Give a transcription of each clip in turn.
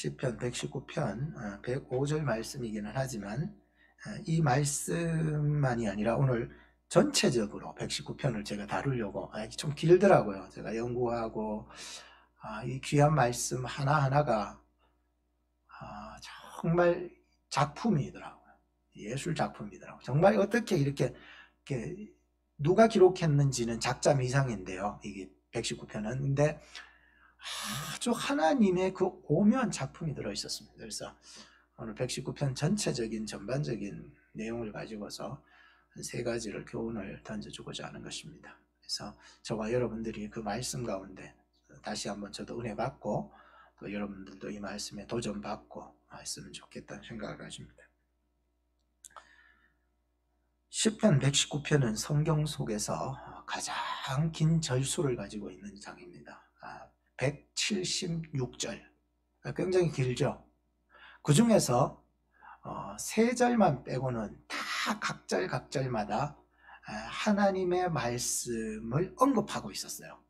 시편 119편 105절 말씀이기는 하지만 이 말씀만이 아니라 오늘 전체적으로 119편을 제가 다루려고 좀 길더라고요. 제가 연구하고 이 귀한 말씀 하나하나가 정말 작품이더라고요. 예술 작품이더라고요. 정말 어떻게 이렇게 누가 기록했는지는 작자 미상인데요. 이게 119편은. 근데 아주 하나님의 그 오묘한 작품이 들어있었습니다. 그래서 오늘 119편 전체적인 전반적인 내용을 가지고서 세 가지를 교훈을 던져주고자 하는 것입니다. 그래서 저와 여러분들이 그 말씀 가운데 다시 한번 저도 은혜 받고 또 여러분들도 이 말씀에 도전받고 했으면 좋겠다는 생각을 가집니다. 시편 119편은 성경 속에서 가장 긴 절수를 가지고 있는 장입니다. 176절, 굉장히 길죠. 그 중에서 세 절만 빼고는 다 각절마다 하나님의 말씀을 언급하고 있었어요.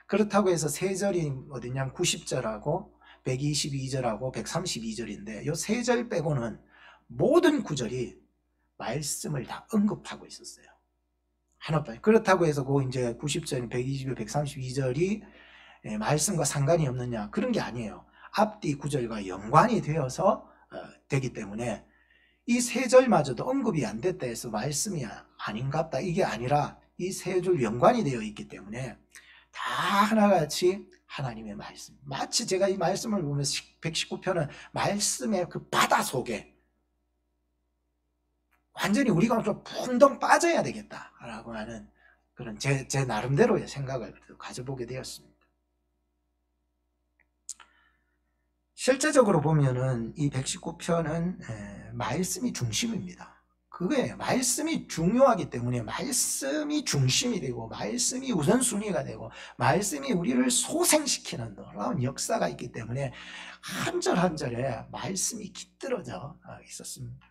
그렇다고 해서 세 절이 어디냐면 90절하고 122절하고 132절인데 이 세 절 빼고는 모든 구절이 말씀을 다 언급하고 있었어요. 하나뿐. 그렇다고 해서 그 이제 90절, 122, 132절이 말씀과 상관이 없느냐, 그런 게 아니에요. 앞뒤 구절과 연관이 되어서 되기 때문에 이 세 절마저도 언급이 안 됐다 해서 말씀이 아닌갑다, 이게 아니라 이 세 줄 연관이 되어 있기 때문에 다 하나같이 하나님의 말씀. 마치 제가 이 말씀을 보면서 119편은 말씀의 그 바다 속에 완전히 우리가 좀 풍덩 빠져야 되겠다라고 하는 그런 제 나름대로의 생각을 가져보게 되었습니다. 실제적으로 보면은 이 119편은 말씀이 중심입니다. 그거예요. 말씀이 중요하기 때문에 말씀이 중심이 되고 말씀이 우선순위가 되고 말씀이 우리를 소생시키는 놀라운 역사가 있기 때문에 한 절 한 절에 말씀이 깃들어져 있었습니다.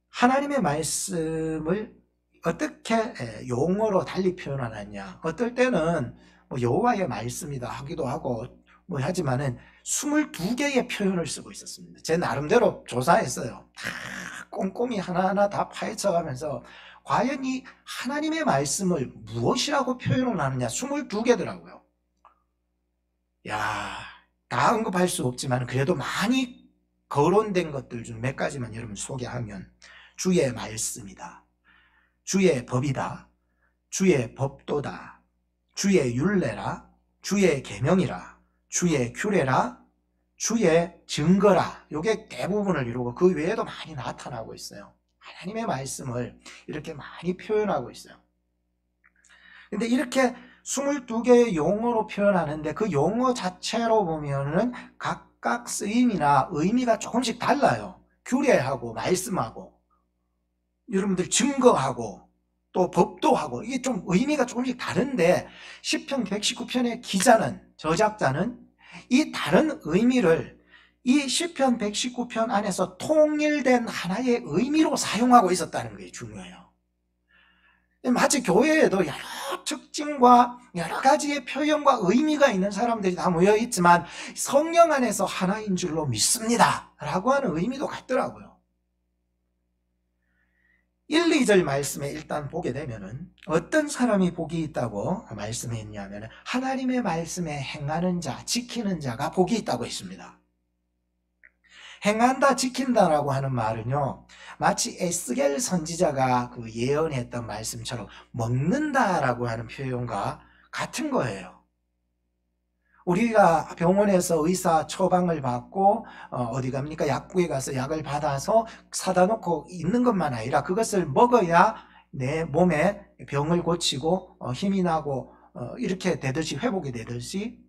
하나님의 말씀을 어떻게 용어로 달리 표현하느냐, 어떨 때는 여호와의 말씀이다 하기도 하고 하지만은 22개의 표현을 쓰고 있었습니다. 제 나름대로 조사했어요. 다 꼼꼼히 하나하나 다 파헤쳐가면서 과연 이 하나님의 말씀을 무엇이라고 표현을 하느냐, 22개더라고요. 다 언급할 수 없지만 그래도 많이 거론된 것들 중 몇 가지만 여러분 소개하면, 주의 말씀이다, 주의 법이다, 주의 법도다, 주의 율례라, 주의 계명이라, 주의 규례라, 주의 증거라, 이게 대부분을 이루고 그 외에도 많이 나타나고 있어요. 하나님의 말씀을 이렇게 많이 표현하고 있어요. 근데 이렇게 22개의 용어로 표현하는데 그 용어 자체로 보면은 각각 쓰임이나 의미가 조금씩 달라요. 규례하고 말씀하고 여러분들 증거하고 또 법도하고 이게 좀 의미가 조금씩 다른데 시편 119편의 기자는, 저작자는 이 다른 의미를 이 시편 119편 안에서 통일된 하나의 의미로 사용하고 있었다는 게 중요해요. 마치 교회에도 여러 특징과 여러 가지의 표현과 의미가 있는 사람들이 다 모여 있지만 성령 안에서 하나인 줄로 믿습니다 라고 하는 의미도 같더라고요. 1, 2절 말씀에 일단 보게 되면은 어떤 사람이 복이 있다고 말씀했냐면 하나님의 말씀에 행하는 자, 지키는 자가 복이 있다고 했습니다. 행한다, 지킨다라고 하는 말은요, 마치 에스겔 선지자가 그 예언했던 말씀처럼 먹는다라고 하는 표현과 같은 거예요. 우리가 병원에서 의사 처방을 받고 어디 갑니까? 약국에 가서 약을 받아서 사다 놓고 있는 것만 아니라 그것을 먹어야 내 몸에 병을 고치고 힘이 나고 이렇게 되듯이, 회복이 되듯이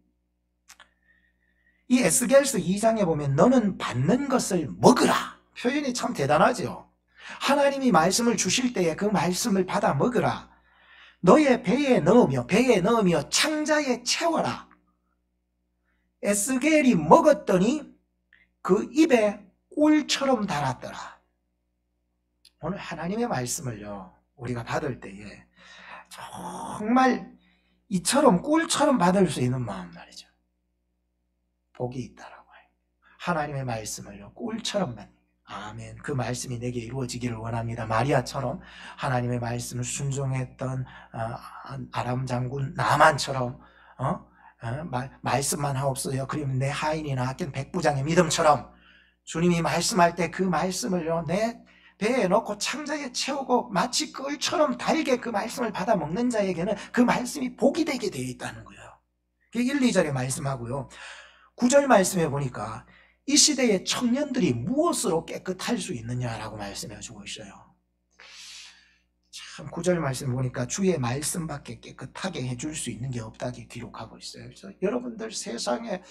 이 에스겔서 2장에 보면 너는 받는 것을 먹으라, 표현이 참 대단하죠. 하나님이 말씀을 주실 때에 그 말씀을 받아 먹으라. 너의 배에 넣으며 창자에 채워라. 에스겔이 먹었더니 그 입에 꿀처럼 달았더라. 오늘 하나님의 말씀을요, 우리가 받을 때에 정말 이처럼 꿀처럼 받을 수 있는 마음 말이죠. 복이 있다라고 해요. 하나님의 말씀을요 꿀처럼만, 아멘, 그 말씀이 내게 이루어지기를 원합니다. 마리아처럼 하나님의 말씀을 순종했던 아람 장군 나만처럼 말씀만 하옵소서, 그러면 내 하인이 낳았긴 백부장의 믿음처럼 주님이 말씀할 때 그 말씀을요 내 배에 넣고 창자에 채우고 마치 꿀처럼 달게 그 말씀을 받아 먹는 자에게는 그 말씀이 복이 되게 되어 있다는 거예요. 1, 2절에 말씀하고요. 9절 말씀해 보니까 이 시대의 청년들이 무엇으로 깨끗할 수 있느냐라고 말씀해 주고 있어요. 참 9절 말씀 보니까 주의 말씀밖에 깨끗하게 해줄 수 있는 게 없다고 기록하고 있어요. 그래서 여러분들 세상에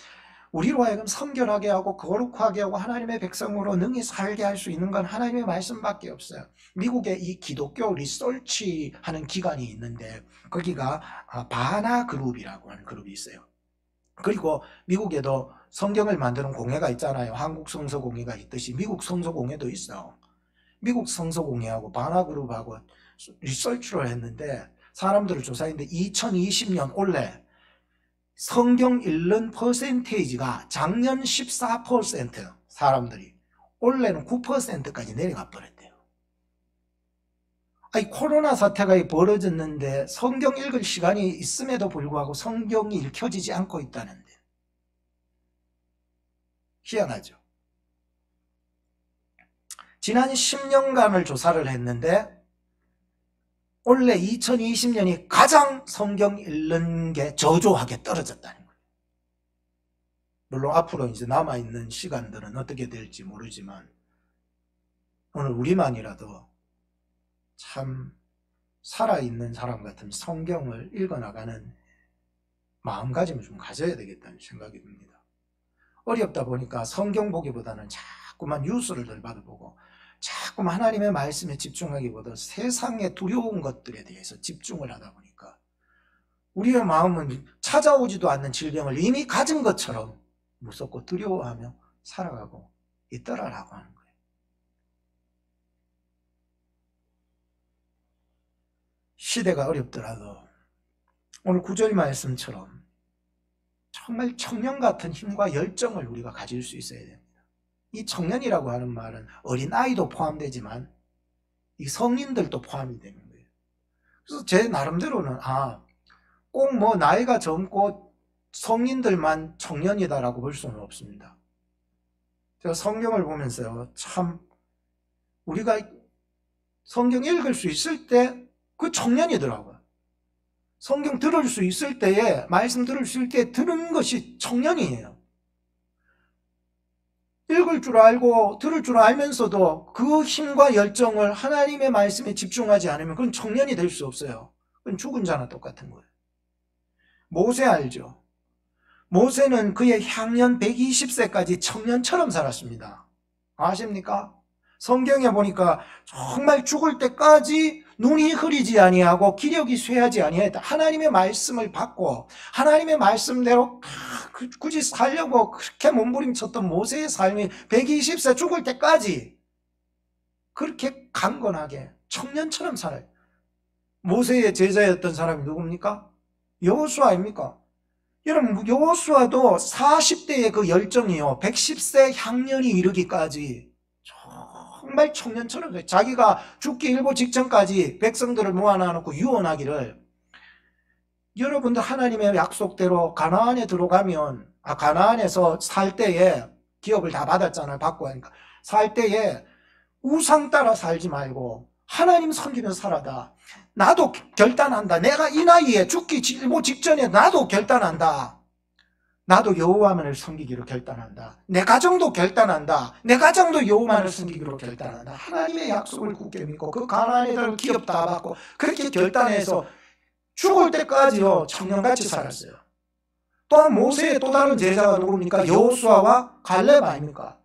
우리로 하여금 성결하게 하고 거룩하게 하고 하나님의 백성으로 능히 살게 할 수 있는 건 하나님의 말씀밖에 없어요. 미국에 이 기독교 리서치 하는 기관이 있는데 거기가 바나 그룹이라고 하는 그룹이 있어요. 그리고 미국에도 성경을 만드는 공회가 있잖아요. 한국 성서공회가 있듯이 미국 성서공회도 있어. 미국 성서공회하고 바나 그룹하고 리서치를 했는데 사람들을 조사했는데 2020년 올해 성경 읽는 퍼센테이지가 작년 14% 사람들이 올해는 9%까지 내려가 버렸대요. 아니 코로나 사태가 벌어졌는데 성경 읽을 시간이 있음에도 불구하고 성경이 읽혀지지 않고 있다는데 희한하죠. 지난 10년간을 조사를 했는데 올해 2020년이 가장 성경 읽는 게 저조하게 떨어졌다는 거예요. 물론 앞으로 이제 남아있는 시간들은 어떻게 될지 모르지만 오늘 우리만이라도 참 살아있는 사람 같은 성경을 읽어나가는 마음가짐을 좀 가져야 되겠다는 생각이 듭니다. 어렵다 보니까 성경 보기보다는 자꾸만 뉴스를 덜 받아보고 자꾸만 하나님의 말씀에 집중하기보다 세상의 두려운 것들에 대해서 집중을 하다 보니까 우리의 마음은 찾아오지도 않는 질병을 이미 가진 것처럼 무섭고 두려워하며 살아가고 있더라라고 하는 거예요. 시대가 어렵더라도 오늘 9절 말씀처럼 정말 청년 같은 힘과 열정을 우리가 가질 수 있어야 됩니다. 이 청년이라고 하는 말은 어린아이도 포함되지만 이 성인들도 포함이 되는 거예요. 그래서 제 나름대로는 꼭 뭐 나이가 젊고 성인들만 청년이다라고 볼 수는 없습니다. 제가 성경을 보면서요 참 우리가 성경 읽을 수 있을 때 그 청년이더라고요. 성경 들을 수 있을 때에 말씀 들을 수 있을 때 듣는 것이 청년이에요. 읽을 줄 알고 들을 줄 알면서도 그 힘과 열정을 하나님의 말씀에 집중하지 않으면 그건 청년이 될 수 없어요. 그건 죽은 자나 똑같은 거예요. 모세 알죠? 모세는 그의 향년 120세까지 청년처럼 살았습니다. 아십니까? 성경에 보니까 정말 죽을 때까지 눈이 흐리지 아니하고 기력이 쇠하지 아니하였다. 하나님의 말씀을 받고 하나님의 말씀대로 굳이 살려고 그렇게 몸부림쳤던 모세의 삶이 120세 죽을 때까지 그렇게 강건하게 청년처럼 살아요. 모세의 제자였던 사람이 누굽니까? 여호수아입니까? 여러분 여호수아도 40대의 그 열정이요 110세 향년이 이르기까지 정말 청년처럼 자기가 죽기 일보 직전까지 백성들을 모아놔놓고 유언하기를 여러분들 하나님의 약속대로 가나안에 들어가면 가나안에서 살 때에 기업을 다 받았잖아요. 받고 하니까 살 때에 우상 따라 살지 말고 하나님 섬기면서 살아다. 나도 결단한다. 내가 이 나이에 죽기 일보 직전에 나도 결단한다. 나도 여호와만을 섬기기로 결단한다. 내 가정도 결단한다. 내 가정도 여호와만을 섬기기로 결단한다. 하나님의 약속을 굳게 믿고 그 가나안에 들어 기업 다 받고 그렇게 결단해서 죽을 때까지요 청년같이 살았어요. 또한 모세의 또 다른 제자가 누굽니까? 여호수아와 갈렙 아닙니까?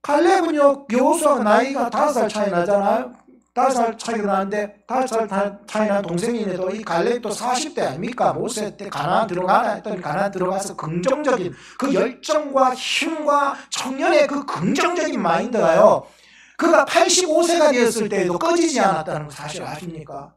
갈렙은요 여호수아가 나이가 5살 차이 나잖아요. 5살 차이가 나는데 5살 차이 난 동생인데도 이 갈렙도 40대 아닙니까? 모세 때 가나안 들어가나 했더니 가나안 들어가서 긍정적인 그 열정과 힘과 청년의 그 긍정적인 마인드가요 그가 85세가 되었을 때에도 꺼지지 않았다는 거 사실 아십니까?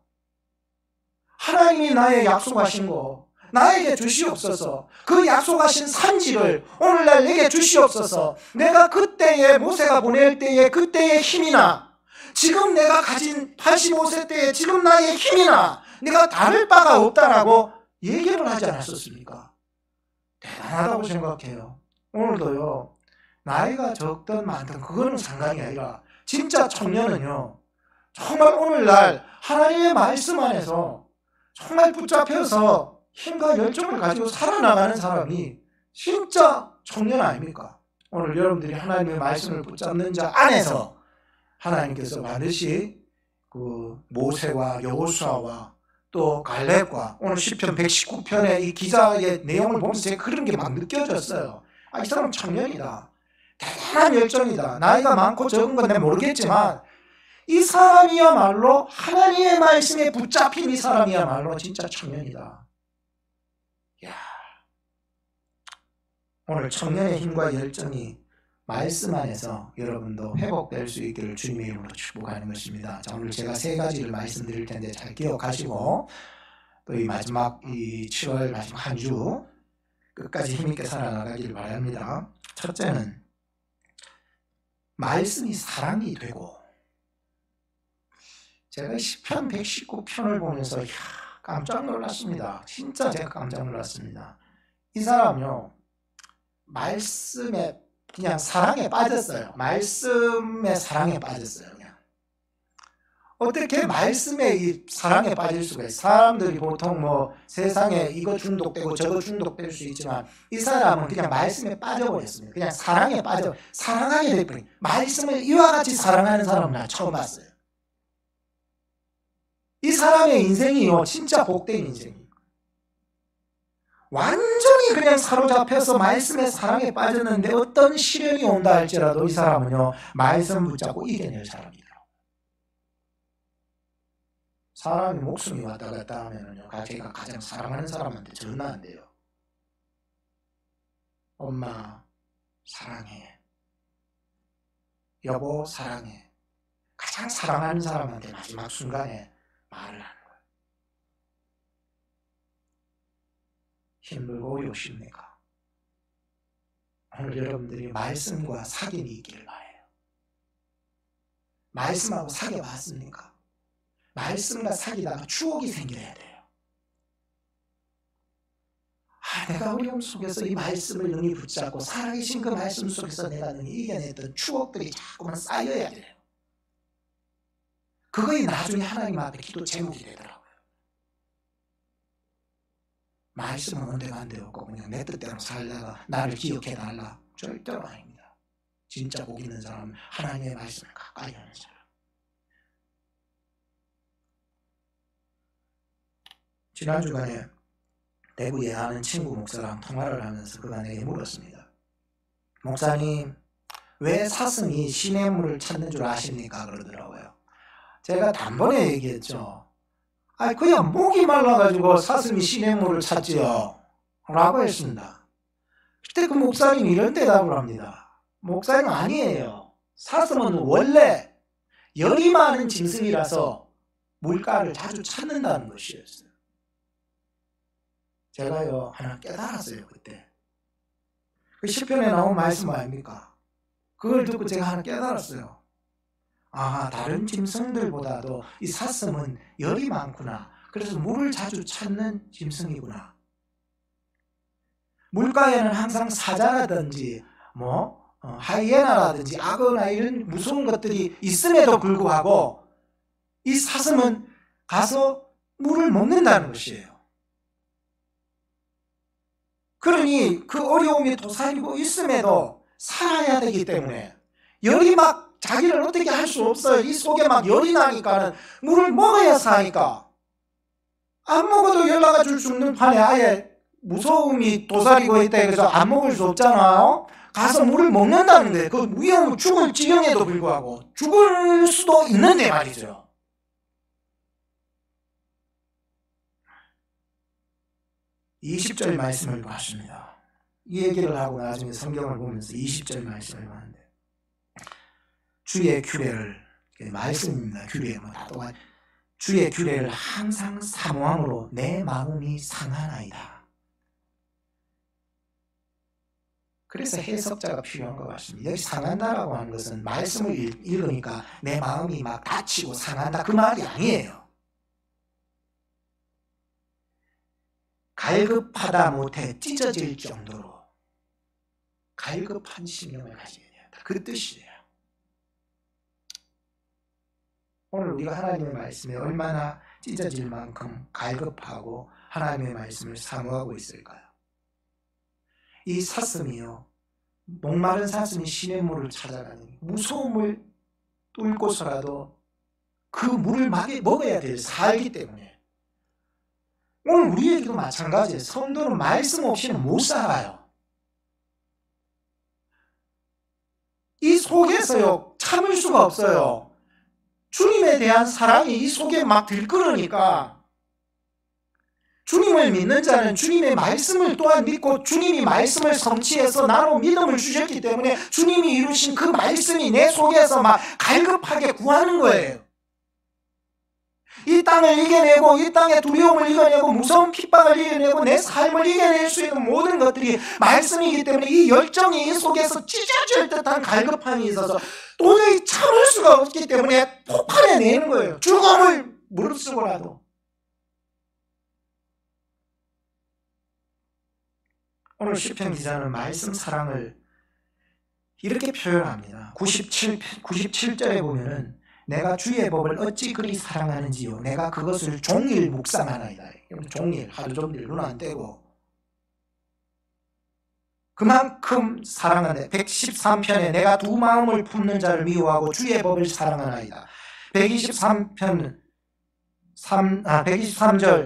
하나님이 나의 약속하신 거 나에게 주시옵소서. 그 약속하신 산지를 오늘날 내게 주시옵소서. 내가 그때에 모세가 보낼 때에 그때의 힘이나 지금 내가 가진 85세 때에 지금 나의 힘이나 내가 다를 바가 없다라고 얘기를 하지 않았었습니까? 대단하다고 생각해요. 오늘도요, 나이가 적든 많든 그거는 상관이 아니라 진짜 청년은요, 정말 오늘날 하나님의 말씀 안에서 정말 붙잡혀서 힘과 열정을 가지고 살아나가는 사람이 진짜 청년 아닙니까? 오늘 여러분들이 하나님의 말씀을 붙잡는 자 안에서 하나님께서 반드시 그 모세와 여호수아와 또 갈렙과 오늘 시편 119편의 이 기자의 내용을 보면서 제가 그런 게 막 느껴졌어요. 아, 이 사람 청년이다. 대단한 열정이다. 나이가 많고 적은 건 내가 모르겠지만 이 사람이야말로 하나님의 말씀에 붙잡힌 이 사람이야말로 진짜 청년이다. 야, 오늘 청년의 힘과 열정이 말씀 안에서 여러분도 회복될 수 있기를 주님의 이름으로 축복하는 것입니다. 자, 오늘 제가 세 가지를 말씀드릴 텐데 잘 기억하시고 또 이 마지막 이 7월 마지막 한 주 끝까지 힘있게 살아나가기를 바랍니다. 첫째는 말씀이 사랑이 되고, 제가 시편 119편을 보면서 깜짝 놀랐습니다. 진짜 제가 깜짝 놀랐습니다. 이 사람요, 말씀에 그냥 사랑에 빠졌어요. 말씀의 사랑에 빠졌어요. 그냥 어떻게 말씀에 이 사랑에 빠질 수가 있어요? 사람들이 보통 뭐 세상에 이거 중독되고 저거 중독될 수 있지만 이 사람은 그냥 말씀에 빠져버렸습니다. 그냥 사랑에 빠져 사랑하게 돼버린, 말씀을 이와 같이 사랑하는 사람은 나 처음 봤어요. 이 사람의 인생이요, 진짜 복된 인생이에요. 완전히 그냥 사로잡혀서 말씀의 사랑에 빠졌는데 어떤 시련이 온다 할지라도 이 사람은요, 말씀 붙잡고 이겨낼 사람이더라고요. 사람이 목숨이 왔다 갔다 하면은요, 제가 가장 사랑하는 사람한테 전화 안 돼요. 엄마 사랑해, 여보 사랑해. 가장 사랑하는 사람한테 마지막 순간에 말을 하는 거예요. 힘들고 욕심내가. 오늘 여러분들이 말씀과 사귐이 있기를 바라요. 말씀하고 사귀어봤습니까? 말씀과 사귀다가 추억이 생겨야 돼요. 아, 내가 어려움 속에서 이 말씀을 능히 붙잡고 살아계신 그 말씀 속에서 내가 능히 이겨냈던 추억들이 자꾸만 쌓여야 돼요. 그거이 나중에 하나님 앞에 기도 제목이 되더라고요. 말씀은 언제가 안 되었고 그냥 내 뜻대로 살다가 나를 기억해달라. 절대로 아닙니다. 진짜 복 있는 사람은 하나님의 말씀을 가까이 하는 사람. 지난 주간에 대구에 아는 친구 목사랑 통화를 하면서 그가 내게 물었습니다. 목사님, 왜 사슴이 시냇물을 찾는 줄 아십니까? 그러더라고요. 제가 단번에 얘기했죠. 아, 그냥 목이 말라가지고 사슴이 시냇물을 찾지요 라고 했습니다. 그때 그 목사님이 이런 대답을 합니다. 목사님 아니에요. 사슴은 원래 열이 많은 짐승이라서 물가를 자주 찾는다는 것이었어요. 제가요 하나 깨달았어요. 그때 그 시편에 나온 말씀 아닙니까? 그걸 듣고 제가 하나 깨달았어요. 아, 다른 짐승들보다도 이 사슴은 열이 많구나. 그래서 물을 자주 찾는 짐승이구나. 물가에는 항상 사자라든지 하이에나라든지 악어나 이런 무서운 것들이 있음에도 불구하고 이 사슴은 가서 물을 먹는다는 것이에요. 그러니 그 어려움이 도사리고 있음에도 살아야 되기 때문에 열이 막 자기를 어떻게 할 수 없어요. 이 속에 막 열이 나니까는 물을 먹어야 사니까. 안 먹어도 열 나가지고 죽는 판에 아예 무서움이 도사리고 있다 해서 안 먹을 수 없잖아요. 가서 물을 먹는다는데 그 위험 죽을 지경에도 불구하고 죽을 수도 있는데 말이죠. 20절 말씀을 봤습니다. 이 얘기를 하고 나중에 성경을 보면서 20절 말씀을 봤는데 주의 규례를, 말씀입니다. 규례 주의 규례를 항상 사모함으로 내 마음이 상하나이다. 그래서 해석자가 필요한 것 같습니다. 여기 상한다라고 하는 것은 말씀을 읽으니까 내 마음이 막 다치고 상한다 그 말이 아니에요. 갈급하다 못해 찢어질 정도로 갈급한 심령을 가지게 된다. 그 뜻이에요. 오늘 우리가 하나님의 말씀에 얼마나 찢어질 만큼 갈급하고 하나님의 말씀을 사모하고 있을까요? 이 사슴이요, 목마른 사슴이 시냇물을 찾아가니 무서움을 뚫고서라도 그 물을 먹어야 될 살기 때문에 오늘 우리에게도 마찬가지예요. 성도는 말씀 없이는 못 살아요. 이 속에서요 참을 수가 없어요. 주님에 대한 사랑이 이 속에 막 들끓으니까 주님을 믿는 자는 주님의 말씀을 또한 믿고 주님이 말씀을 성취해서 나로 믿음을 주셨기 때문에 주님이 이루신 그 말씀이 내 속에서 막 갈급하게 구하는 거예요. 이 땅을 이겨내고 이 땅의 두려움을 이겨내고 무서운 핍박을 이겨내고 내 삶을 이겨낼 수 있는 모든 것들이 말씀이기 때문에 이 열정이 이 속에서 찢어질 듯한 갈급함이 있어서 도저히 참을 수가 없기 때문에 폭발해내는 거예요. 죽음을 무릅쓰고라도. 오늘 시편 기자는 말씀 사랑을 이렇게 표현합니다. 97절에 보면은 내가 주의 법을 어찌 그리 사랑하는지요 내가 그것을 종일 묵상하나이다. 종일 하루 종일 눈 안 떼고 그만큼 사랑하네. 113편에 내가 두 마음을 품는 자를 미워하고 주의 법을 사랑하나이다. 123절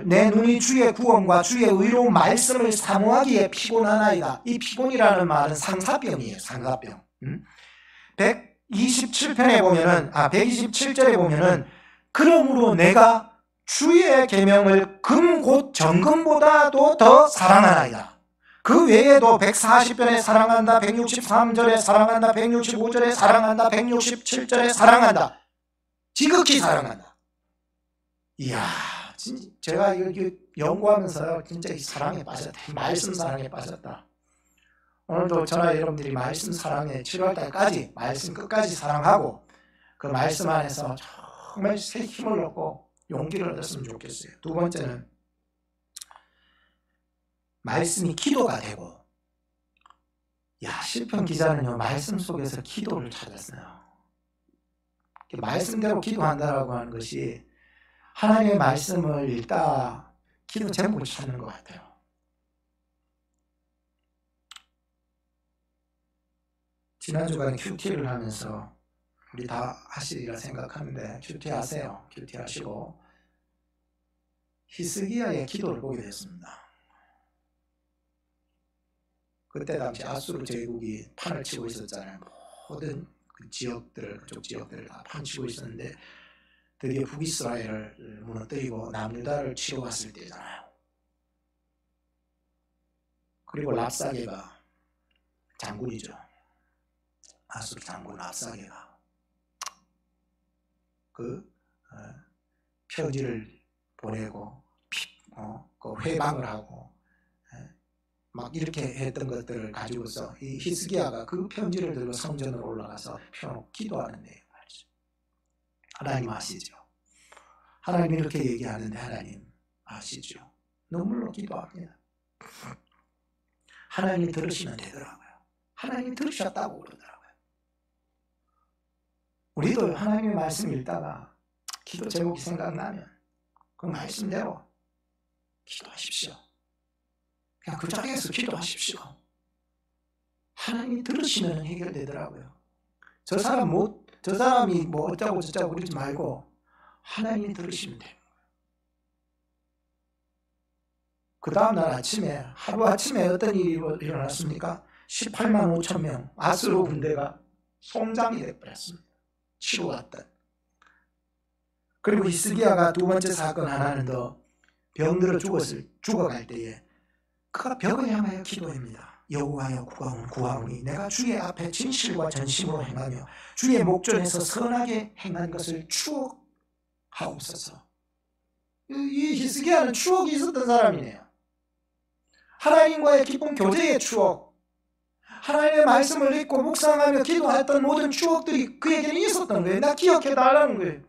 내 눈이 주의 구원과 주의 의로운 말씀을 사모하기에 피곤하나이다. 이 피곤이라는 말은 상사병이에요. 상사병. 127편에 보면은 127절에 보면은 그러므로 내가 주의 계명을 금 곧 정금보다도 더 사랑하나이다. 그 외에도 140편에 사랑한다, 163절에 사랑한다, 165절에 사랑한다, 167절에 사랑한다. 지극히 사랑한다. 이야, 제가 이렇게 연구하면서요, 진짜 이 사랑에 빠졌다. 말씀 사랑에 빠졌다. 오늘도 저나 여러분들이 말씀 사랑에 7월달까지 말씀 끝까지 사랑하고 그 말씀 안에서 정말 새 힘을 얻고 용기를 얻었으면 좋겠어요. 두 번째는 말씀이 기도가 되고, 시편 기자는요 말씀 속에서 기도를 찾았어요. 말씀대로 기도한다라고 하는 것이 하나님의 말씀을 읽다 기도 제목을 찾는 것 같아요. 지난 주간에 큐티를 하면서 우리 다 하시리라 생각하는데 큐티 하세요. 큐티 하시고 히스기야의 기도를 보게 됐습니다. 그때 당시 아수르 제국이 판을 치고 있었잖아요. 모든 그 지역들을, 그쪽 지역들을 다 판치고 있었는데 드디어 북이스라엘을 무너뜨리고 남유다를 치러 갔을 때잖아요. 그리고 랍사게가 장군이죠. 아수르 장군 랍사게가 그 편지를 보내고 그 회방을 하고 막 이렇게 했던 것들을 가지고서 이 히스기야가 그 편지를 들고 성전으로 올라가서 펴놓고 기도하는 내용 말이죠. 하나님 아시죠? 하나님 이렇게 얘기하는데 하나님 아시죠? 눈물로 기도합니다. 하나님이 들으시면 되더라고요. 하나님이 들으셨다고 그러더라고요. 우리도 하나님의 말씀 읽다가 기도 제목이 생각나면 그 말씀대로 기도하십시오. 그냥 그 자리에서 기도하십시오. 하나님이 들으시면 해결되더라고요. 저 사람이 뭐 어쩌고 저쩌고 그러지 말고 하나님이 들으시면 돼요. 그 다음날 아침에 하루아침에 어떤 일이 일어났습니까? 18만 5천 명 아수르 군대가 송장이 되어버렸습니다. 치러 왔던. 그리고 히스기야가 두 번째 사건 하나는 더 병들어 죽어갈 때에 그가 벽을 향하여 기도합니다. 여호와여 구하오니 내가 주의 앞에 진실과 전심으로 행하며 주의 목전에서 선하게 행한 것을 추억하옵소서. 이 히스기야는 추억이 있었던 사람이네요. 하나님과의 깊은 교제의 추억, 하나님의 말씀을 읽고 묵상하며 기도했던 모든 추억들이 그에게는 있었던 거예요. 나 기억해달라는 거예요.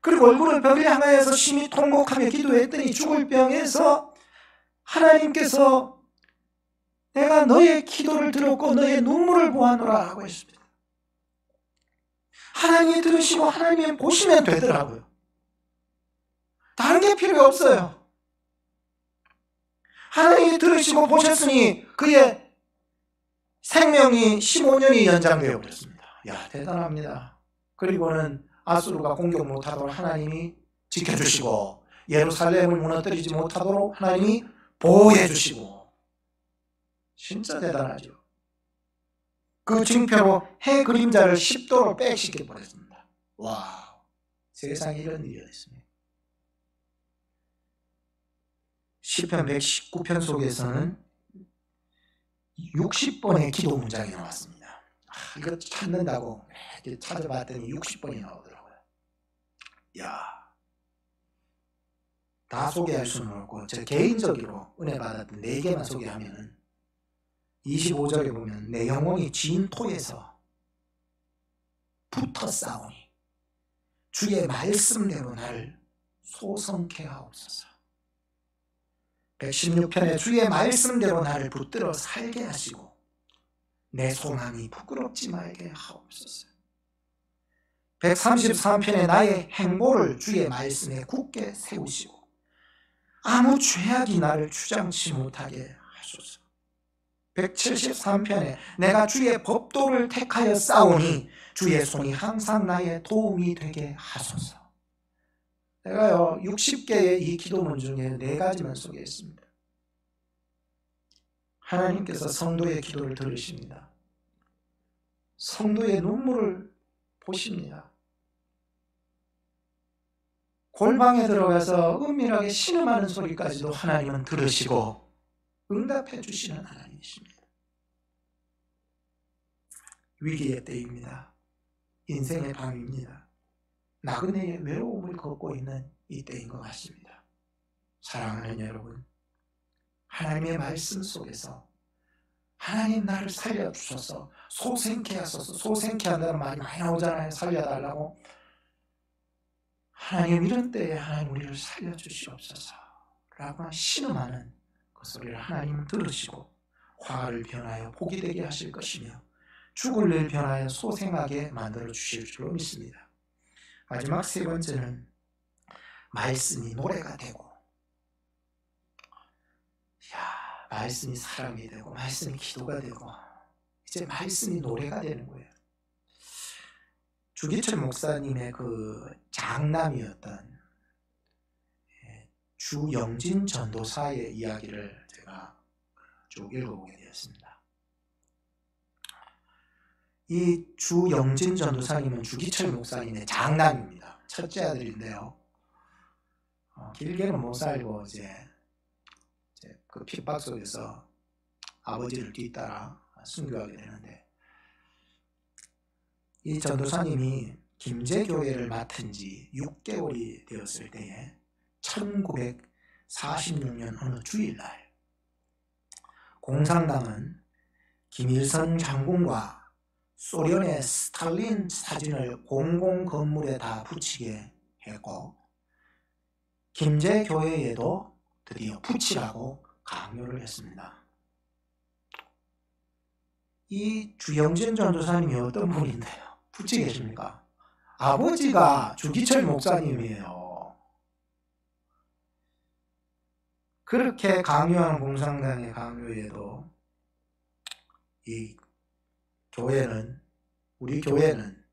그리고 얼굴을 벽에 향하여서 심히 통곡하며 기도했더니 죽을 병에서 하나님께서 내가 너의 기도를 들었고 너의 눈물을 보았노라 하고 했습니다. 하나님이 들으시고 하나님이 보시면 되더라고요. 다른 게 필요 없어요. 하나님이 들으시고 보셨으니 그의 생명이 15년이 연장되어 버렸습니다. 야, 대단합니다. 그리고는 아수르가 공격 못하도록 하나님이 지켜주시고 예루살렘을 무너뜨리지 못하도록 하나님이 보호해 주시고, 진짜 대단하죠. 그 징표로 해 그림자를 10도로 백시켜 버렸습니다. 와, 세상에 이런 일이 있습니다. 시편 119편 속에서는 60번의 기도 문장이 나왔습니다. 이거 찾는다고 찾아봤더니 60번이 나오더라고요. 야, 다 소개할 수는 없고 제 개인적으로 은혜 받았던 4개만 소개하면은 25절에 보면 내 영혼이 진토에서 붙어 싸우니 주의 말씀대로 나를 소성케 하옵소서. 116편에 주의 말씀대로 나를 붙들어 살게 하시고 내 소망이 부끄럽지 말게 하옵소서. 133편에 나의 행보를 주의 말씀에 굳게 세우시고 아무 죄악이 나를 주장치 못하게 하소서. 173편에 내가 주의 법도를 택하여 싸우니 주의 손이 항상 나의 도움이 되게 하소서. 제가요 60개의 이 기도문 중에 4가지만 소개했습니다. 하나님께서 성도의 기도를 들으십니다. 성도의 눈물을 보십니다. 골방에 들어가서 은밀하게 신음하는 소리까지도 하나님은 들으시고 응답해 주시는 하나님이십니다. 위기의 때입니다. 인생의 밤입니다. 나그네의 외로움을 걷고 있는 이 때인 것 같습니다. 사랑하는 여러분, 하나님의 말씀 속에서 하나님 나를 살려주셔서 소생케 하소서. 소생케 한다는 말이 많이 나오잖아요. 살려달라고. 하나님 이런 때에 하나님 우리를 살려주시옵소서 라고 신음하는 그 소리를 하나님은 들으시고 화를 변하여 복이 되게 하실 것이며 죽을 일 변하여 소생하게 만들어 주실 줄로 믿습니다. 마지막 3번째는 말씀이 노래가 되고, 말씀이 사랑이 되고 말씀이 기도가 되고 이제 말씀이 노래가 되는 거예요. 주기철 목사님의 그 장남이었던 주영진 전도사의 이야기를 제가 쭉 읽어보게 되었습니다. 이 주영진 전도사님은 주기철 목사님의 장남입니다. 첫째 아들인데요. 길게는 못 살고 이제 그 핍박 속에서 아버지를 뒤따라 순교하게 되는데, 이 전도사님이 김제교회를 맡은 지 6개월이 되었을 때에 1946년 어느 주일날 공산당은 김일성 장군과 소련의 스탈린 사진을 공공 건물에 다 붙이게 했고 김제교회에도 드디어 붙이라고 강요를 했습니다. 이 주영진 전도사님이 어떤 분인데요? 붙이 계십니까? 아버지가 주기철 목사님이에요. 그렇게 강요하는 공산당의 강요에도 이 교회는, 우리 교회는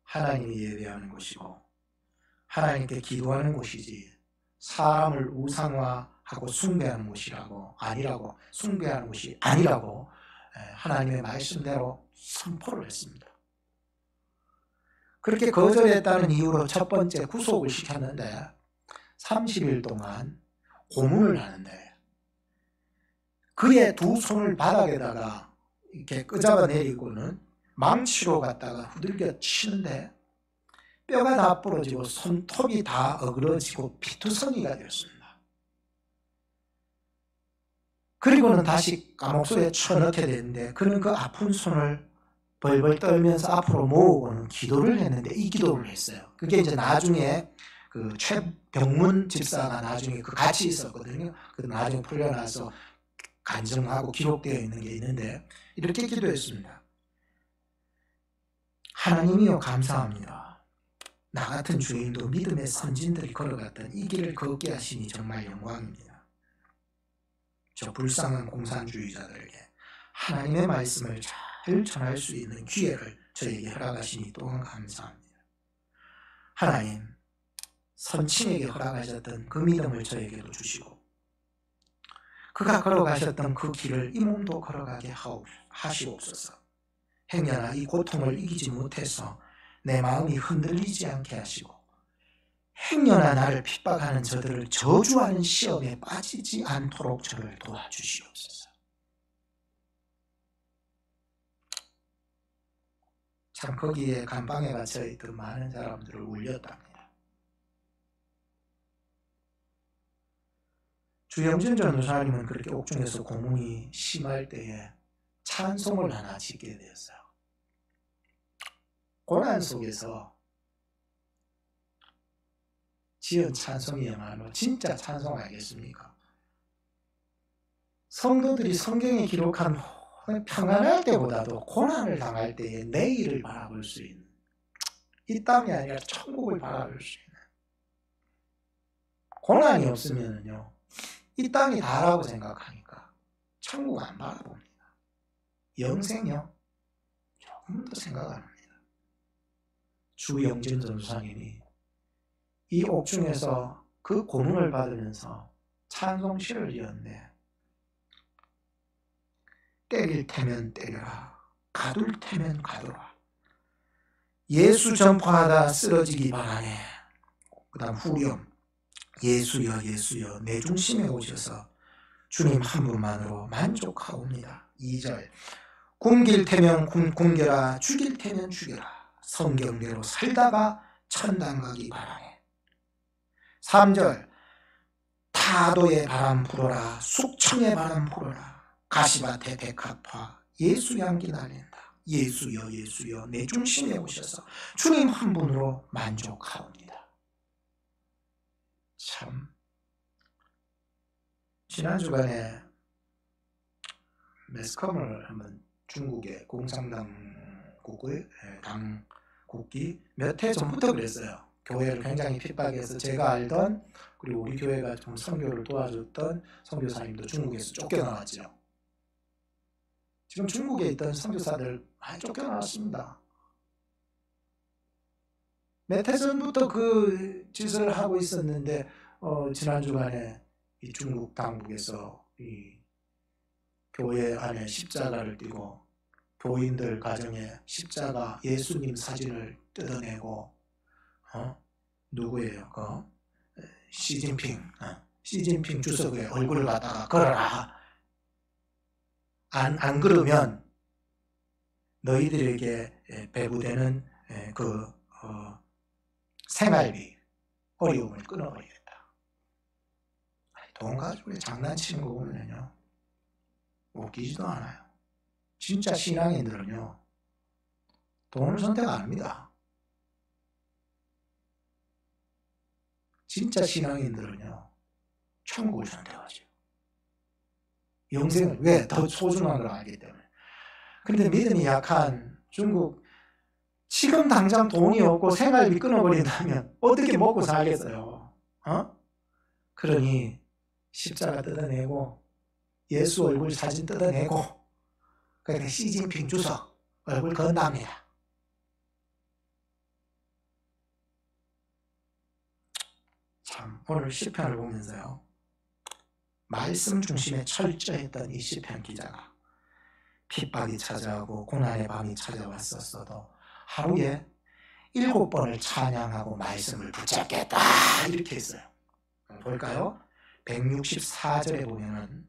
하나님이 예배하는 곳이고 하나님께 기도하는 곳이지 사람을 우상화하고 숭배하는 곳이라고 아니라고, 숭배하는 곳이 아니라고 하나님의 말씀대로 선포를 했습니다. 그렇게 거절했다는 이유로 첫 번째 구속을 시켰는데 30일 동안 고문을 하는데 그의 2 손을 바닥에다가 이렇게 끄잡아 내리고는 망치로 갖다가 후들겨 치는데 뼈가 다 부러지고 손톱이 다 어그러지고 피투성이가 되었습니다. 그리고는 다시 감옥소에 쳐넣게 되는데 그는 그 아픈 손을 벌벌 떨면서 앞으로 모으고는 기도를 했는데 이 기도를 했어요. 그게 이제 나중에 그 최병문 집사가 나중에 그 같이 있었거든요. 그 나중에 풀려나서 간증하고 기록되어 있는 게 있는데 이렇게 기도했습니다. 하나님이여 감사합니다. 나 같은 죄인도 믿음의 선진들이 걸어갔던 이 길을 걷게 하시니 정말 영광입니다. 저 불쌍한 공산주의자들에게 하나님의 말씀을 잘 전할 수 있는 기회를 저에게 허락하시니 또한 감사합니다. 하나님, 선친에게 허락하셨던 그 믿음을 저에게도 주시고 그가 걸어가셨던 그 길을 이 몸도 걸어가게 하시옵소서. 행여나 이 고통을 이기지 못해서 내 마음이 흔들리지 않게 하시고 행여나 나를 핍박하는 저들을 저주하는 시험에 빠지지 않도록 저를 도와주시옵소서. 참 거기에 감방에 갇혀있던 많은 사람들을 울렸답니다. 주영진 전도사님은 그렇게 옥중에서 고문이 심할 때에 찬송을 하나 짓게 되었어요. 고난 속에서 지은 찬송이야말로 진짜 찬송 아니겠습니까? 성도들이 성경에 기록한 평안할 때보다도 고난을 당할 때에 내일을 바라볼 수 있는, 이 땅이 아니라 천국을 바라볼 수 있는, 고난이 없으면요 이 땅이 다라고 생각하니까 천국 안 바라봅니다. 영생요 조금 더 생각 안 합니다. 주영진 전도사님이 이 옥중에서 그 고문을 받으면서 찬송시를 지었는데 때릴 테면 때려라, 가둘 테면 가둬라, 예수 전파하다 쓰러지기 바라네. 그 다음 후렴, 예수여 예수여 내 중심에 오셔서 주님 한 분만으로 만족하옵니다. 2절, 굶길 테면 굶겨라, 죽일 테면 죽여라, 성경대로 살다가 천당 가기 바라네. 3절, 타도의 바람 불어라, 숙청의 바람 불어라, 가시밭에 백합화, 예수 향기 날린다. 예수여 예수여 내 중심에 오셔서 주님 한 분으로 만족하옵니다. 참, 지난 주간에 매스컴을 한번 중국의 공산당 국기 몇 해 전부터 그랬어요. 교회를 굉장히 핍박해서 제가 알던, 그리고 우리 교회가 좀 선교를 도와줬던 선교사님도 중국에서 쫓겨나왔죠. 지금 중국에 있던 선교사들 많이 쫓겨나왔습니다. 몇 해 전부터 그 짓을 하고 있었는데 지난 주간에 이 중국 당국에서 이 교회 안에 십자가를 띄고 교인들 가정에 십자가 예수님 사진을 뜯어내고 누구예요? 시진핑 주석의 얼굴을 갖다가 걸어라. 안 그러면 너희들에게 배부되는 생활비 어려움을 끊어버리겠다. 돈 가지고 장난치는 거 보면요 웃기지도 않아요. 진짜 신앙인들은요 돈을 선택 안 합니다. 진짜 신앙인들은요 천국을 선택하죠. 영생을, 왜? 더 소중한 걸 알기 때문에. 그런데 믿음이 약한 중국, 지금 당장 돈이 없고 생활비 끊어버린다면 어떻게 먹고 살겠어요? 그러니 십자가 뜯어내고 예수 얼굴 사진 뜯어내고 그런데 시진핑 주석 얼굴 건답니다. 참, 오늘 시편을 보면서요 말씀 중심에 철저했던 이 시편 기자가 핍박이 찾아오고 고난의 밤이 찾아왔었어도 하루에 7번을 찬양하고 말씀을 붙잡겠다 이렇게 했어요. 볼까요? 164절에 보면은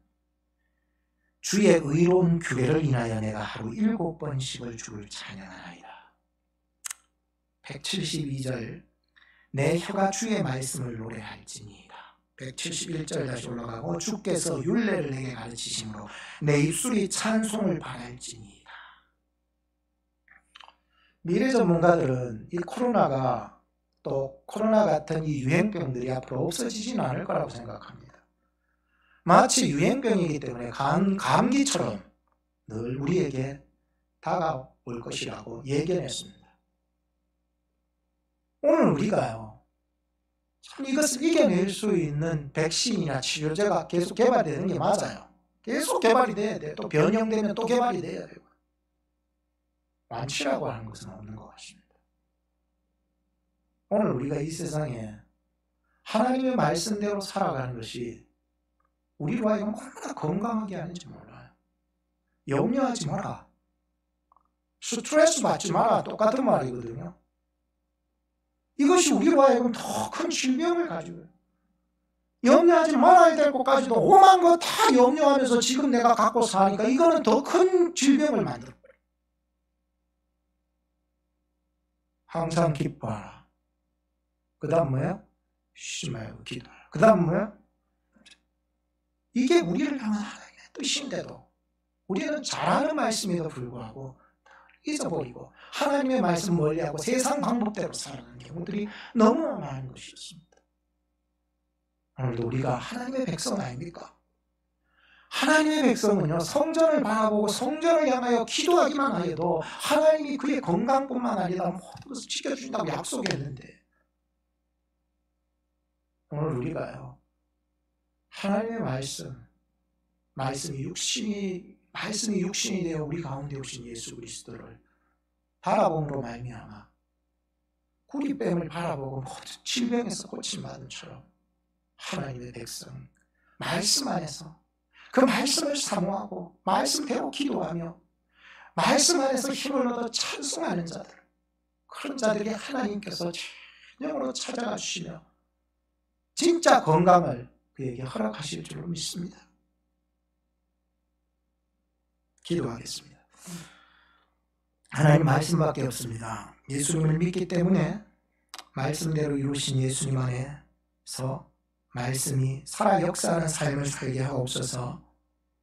주의 의로운 규례를 인하여 내가 하루 7번씩을 주를 찬양하나이다. 172절 내 혀가 주의 말씀을 노래할지니이다. 171절 다시 올라가고 주께서 율례를 내게 가르치심으로 내 입술이 찬송을 바랄지니이다. 미래 전문가들은 이 코로나가 또 코로나 같은 이 유행병들이 앞으로 없어지지는 않을 거라고 생각합니다. 마치 유행병이기 때문에 감기처럼 늘 우리에게 다가올 것이라고 예견했습니다. 오늘 우리가요, 참 이것을 이겨낼 수 있는 백신이나 치료제가 계속 개발이 되는 게 맞아요. 계속 개발이 돼야 돼요. 또 변형되면 또 개발이 돼야 되고. 완치라고 하는 것은 없는 것 같습니다. 오늘 우리가 이 세상에 하나님의 말씀대로 살아가는 것이 우리로 하여금 얼마나 건강하게 하는지 몰라요. 염려하지 마라. 스트레스 받지 마라. 똑같은 말이거든요. 이것이 우리로 하여금 더 큰 질병을 가지고 염려하지 말아야 될 것까지도 오만 거 다 염려하면서 지금 내가 갖고 사니까 이거는 더 큰 질병을 만들어버려요. 항상 기뻐하라. 그 다음 뭐예요? 쉬지 말고 기도하라. 그 다음 뭐예요? 이게 우리를 향한 하나님의 뜻인데도 우리는 잘하는 말씀에도 불구하고 잊어버리고 하나님의 말씀 멀리하고 세상 방법대로 살아가는 경우들이 너무 많은 것이 있습니다. 오늘도 우리가 하나님의 백성 아닙니까? 하나님의 백성은요, 성전을 바라보고 성전을 향하여 기도하기만 해도 하나님이 그의 건강뿐만 아니라 모든 것을 지켜주신다고 약속했는데, 오늘 우리가요, 하나님의 말씀이 육신이 되어 우리 가운데 오신 예수 그리스도를 바라봄으로 말미암아 구리뱀을 바라보고 모든 질병에서 고침받은 처럼 하나님의 백성 말씀 안에서 그 말씀을 사모하고 말씀대로 기도하며 말씀 안에서 힘을 얻어 찬송하는 자들, 그런 자들에게 하나님께서 전령으로 찾아가 주시며 진짜 건강을 그에게 허락하실 줄로 믿습니다. 기도하겠습니다. 하나님 말씀밖에 없습니다. 예수님을 믿기 때문에 말씀대로 이루신 예수님 안에서 말씀이 살아 역사하는 삶을 살게 하옵소서.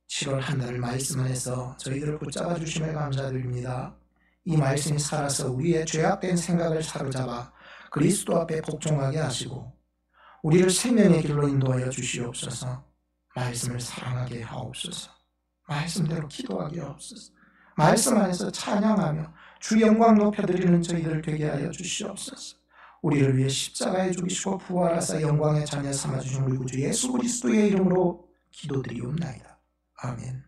7월 한 달을 말씀 안에서 저희들을 붙잡아 주심에 감사드립니다. 이 말씀이 살아서 우리의 죄악된 생각을 사로잡아 그리스도 앞에 복종하게 하시고 우리를 생명의 길로 인도하여 주시옵소서. 말씀을 사랑하게 하옵소서. 말씀대로 기도하게 하옵소서. 말씀 안에서 찬양하며 주 영광 높여드리는 저희들 되게 하여 주시옵소서. 우리를 위해 십자가에 죽이시고 부활하사 영광의 자녀 삼아주신 우리 구주 예수 그리스도의 이름으로 기도드리옵나이다. 아멘.